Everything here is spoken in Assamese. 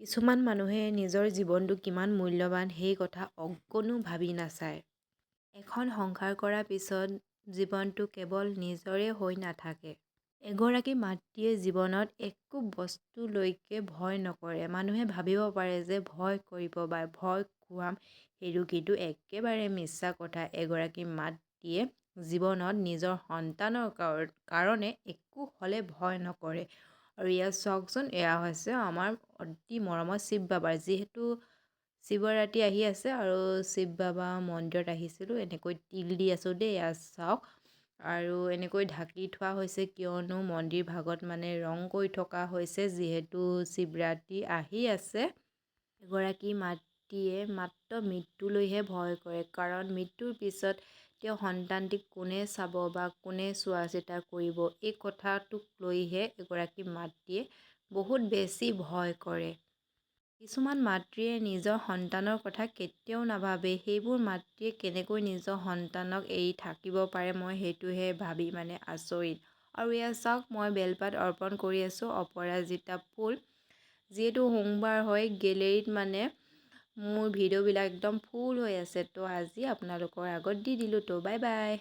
কিছুমান মানুহে নিজৰ জীৱনটো কিমান মূল্যৱান সেই কথা অকণো ভাবি নাচায়। এখন সংসাৰ কৰাৰ পিছত জীৱনটো কেৱল নিজৰে হৈ নাথাকে। এগৰাকী মাতৃয়ে জীৱনত একো বস্তুলৈকে ভয় নকৰে। মানুহে ভাবিব পাৰে যে ভয় কৰিব বা ভয় খুৱাম, সেইটো কিন্তু একেবাৰে মিছা কথা। এগৰাকী মাতৃয়ে জীৱনত নিজৰ সন্তানৰ কাৰণে একো হ'লে ভয় নকৰে। আৰু ইয়াত চাওকচোন, এয়া হৈছে আমাৰ অতি মৰমৰ শিৱ বাবাৰ, যিহেতু শিৱৰাত্ৰি আহি আছে আৰু শিৱ বাবা মন্দিৰত আহিছিলোঁ। এনেকৈ তিল দি আছোঁ দেই, এয়া চাওক। আৰু এনেকৈ ঢাকি থোৱা হৈছে কিয়নো মন্দিৰ ভাগত মানে ৰং কৰি থকা হৈছে, যিহেতু শিৱৰাত্ৰি আহি আছে। এগৰাকী মাতৃয়ে মাত্ৰ মৃত্যুলৈহে ভয় কৰে, কাৰণ মৃত্যুৰ পিছত তেওঁ সন্তানটিক কোনে চাব বা কোনে চোৱা চিতা কৰিব, এই কথাটোক লৈহে এগৰাকী মাতৃয়ে বহুত বেছি ভয় কৰে। কিছুমান মাতৃয়ে নিজৰ সন্তানৰ কথা কেতিয়াও নাভাবে। সেইবোৰ মাতৃয়ে কেনেকৈ নিজৰ সন্তানক এৰি থাকিব পাৰে, মই সেইটোহে ভাবি মানে আচৰিত। আৰু এয়া চাওক, মই বেলপাত অৰ্পণ কৰি আছোঁ, অপৰাজিতা ফুল। যিহেতু সোমবাৰ হয়, গেলেৰীত মানে মোৰ ভিডিঅ'বিলাক একদম ফুল হৈ আছে, তো আজি আপোনালোকৰ আগত দি দিলোঁ। তো বাই বাই।